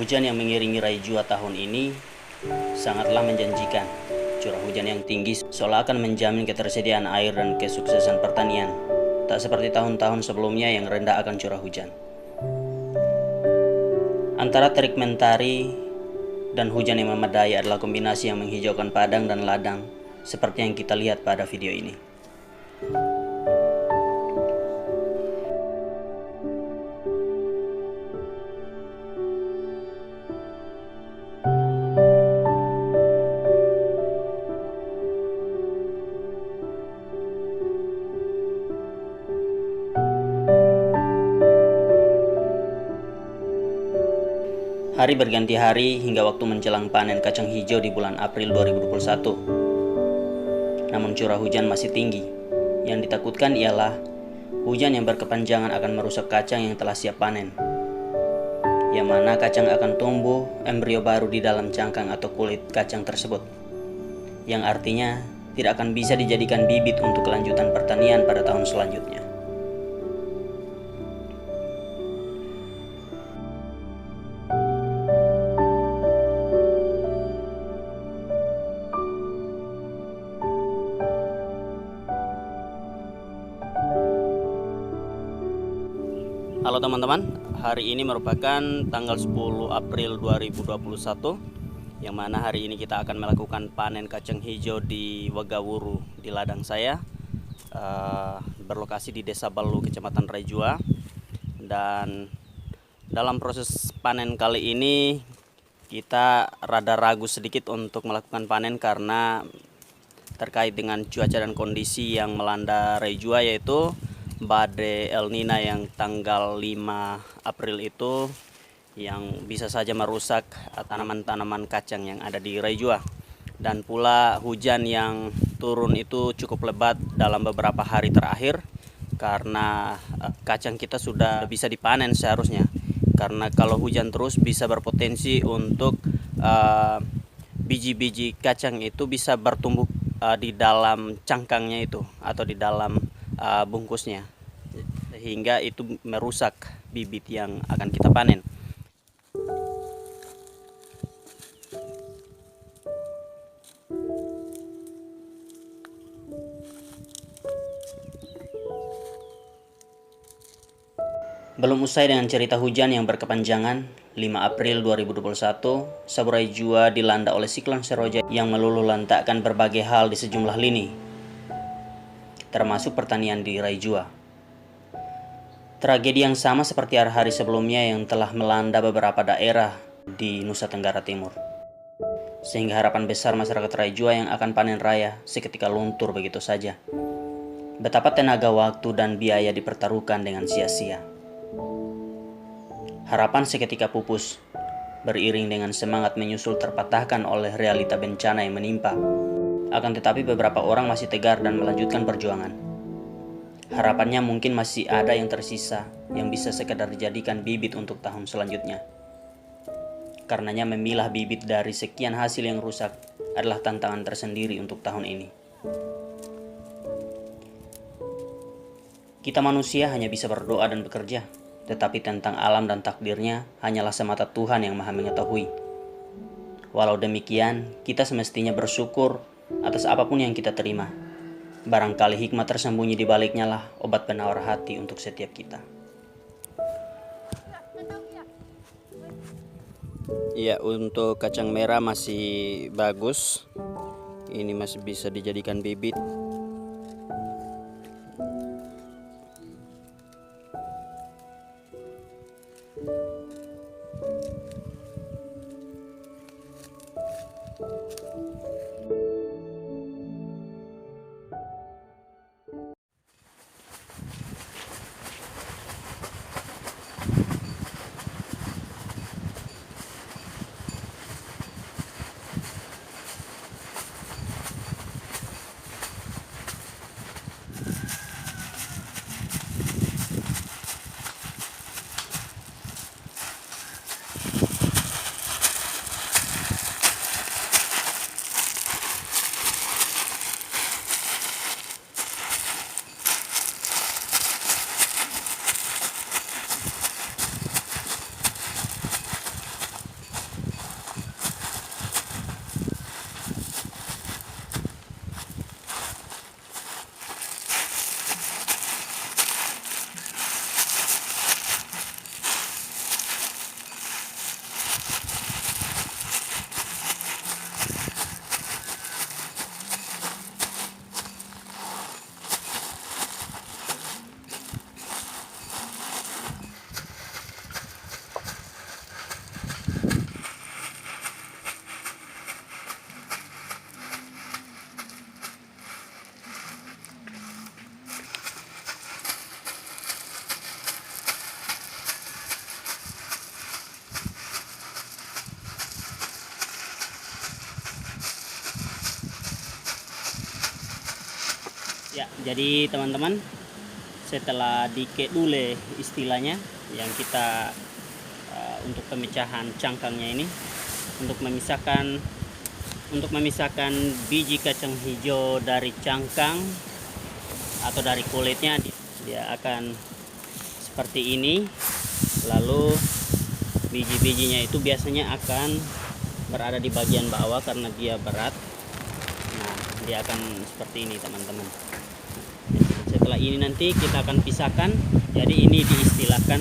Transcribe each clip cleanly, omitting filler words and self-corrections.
Hujan yang mengiringi Raijua tahun ini sangatlah menjanjikan. Curah hujan yang tinggi seolah akan menjamin ketersediaan air dan kesuksesan pertanian. Tak seperti tahun-tahun sebelumnya yang rendah akan curah hujan. Antara terik mentari dan hujan yang memadai adalah kombinasi yang menghijaukan padang dan ladang, seperti yang kita lihat pada video ini. Hari berganti hari hingga waktu menjelang panen kacang hijau di bulan April 2021. Namun curah hujan masih tinggi. Yang ditakutkan ialah hujan yang berkepanjangan akan merusak kacang yang telah siap panen. Yang mana kacang akan tumbuh embrio baru di dalam cangkang atau kulit kacang tersebut. Yang artinya tidak akan bisa dijadikan bibit untuk kelanjutan pertanian pada tahun selanjutnya. Halo teman-teman, hari ini merupakan tanggal 10 April 2021, yang mana hari ini kita akan melakukan panen kacang hijau di Wagawuru di ladang saya, berlokasi di Desa Balu, Kecamatan Raijua. Dan dalam proses panen kali ini kita rada ragu sedikit untuk melakukan panen karena terkait dengan cuaca dan kondisi yang melanda Raijua, yaitu badai El Nina yang tanggal 5 April itu yang bisa saja merusak tanaman-tanaman kacang yang ada di Raijua. Dan pula hujan yang turun itu cukup lebat dalam beberapa hari terakhir, karena kacang kita sudah bisa dipanen seharusnya. Karena kalau hujan terus bisa berpotensi untuk biji-biji kacang itu bisa bertumbuh di dalam cangkangnya itu atau di dalam bungkusnya, sehingga itu merusak bibit yang akan kita panen. Belum usai dengan cerita hujan yang berkepanjangan, 5 April 2021, Raijua dilanda oleh siklon Seroja yang meluluh lantakkan berbagai hal di sejumlah lini, termasuk pertanian di Raijua. Tragedi yang sama seperti hari-hari sebelumnya yang telah melanda beberapa daerah di Nusa Tenggara Timur. Sehingga harapan besar masyarakat Raijua yang akan panen raya seketika luntur begitu saja. Betapa tenaga waktu dan biaya dipertaruhkan dengan sia-sia. Harapan seketika pupus, beriring dengan semangat menyusul terpatahkan oleh realita bencana yang menimpa. Akan tetapi beberapa orang masih tegar dan melanjutkan perjuangan. Harapannya mungkin masih ada yang tersisa yang bisa sekedar dijadikan bibit untuk tahun selanjutnya. Karenanya memilah bibit dari sekian hasil yang rusak adalah tantangan tersendiri untuk tahun ini. Kita manusia hanya bisa berdoa dan bekerja, tetapi tentang alam dan takdirnya hanyalah semata Tuhan yang Maha mengetahui. Walau demikian, kita semestinya bersyukur atas apapun yang kita terima. Barangkali hikmah tersembunyi di baliknya lah obat penawar hati untuk setiap kita. Ya, untuk kacang merah masih bagus. Ini masih bisa dijadikan bibit. Jadi teman-teman, setelah dikedule istilahnya yang kita untuk pemecahan cangkangnya ini, untuk memisahkan biji kacang hijau dari cangkang atau dari kulitnya, dia akan seperti ini. Lalu biji-bijinya itu biasanya akan berada di bagian bawah karena dia berat. Nah, dia akan seperti ini teman-teman. Setelah ini nanti kita akan pisahkan. Jadi ini diistilahkan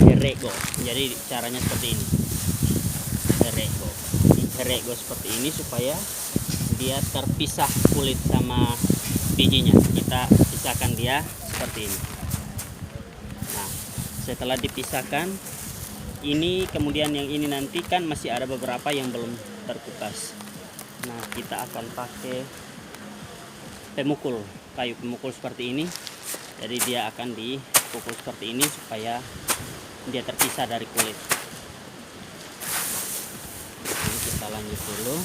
herego. Jadi caranya seperti ini, herego seperti ini supaya dia terpisah kulit sama bijinya. Kita pisahkan dia seperti ini. Nah, setelah dipisahkan ini, kemudian yang ini nanti kan masih ada beberapa yang belum terkupas. Nah, kita akan pakai pemukul, kayu pemukul seperti ini. Jadi dia akan dipukul seperti ini supaya dia terpisah dari kulit. Ini kita lanjut dulu.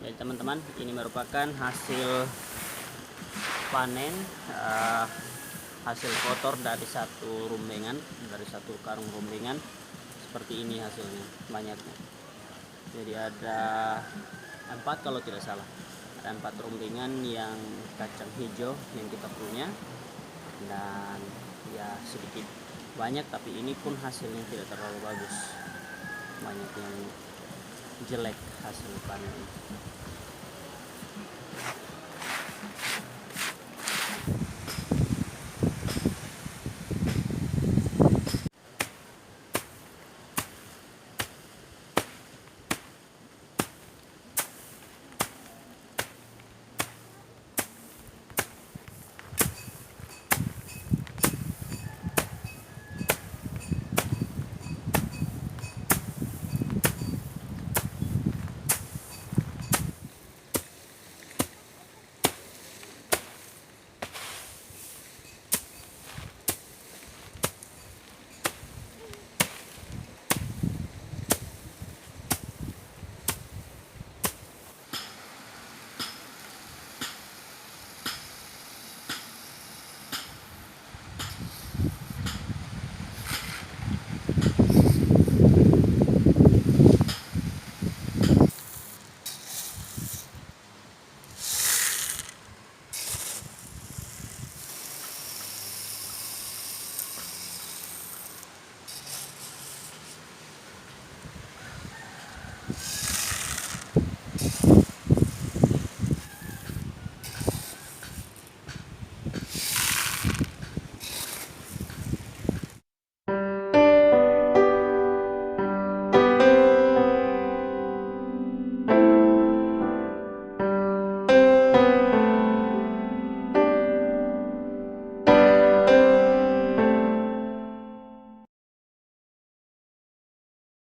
Jadi teman-teman, ini merupakan hasil panen hasil kotor dari satu rumbengan, dari satu karung rumbengan. Seperti ini hasilnya, banyaknya. Jadi ada 4 kalau tidak salah, ada 4 rumbengan yang kacang hijau yang kita punya. Dan ya sedikit banyak, tapi ini pun hasilnya tidak terlalu bagus, banyak yang jelek hasil panen.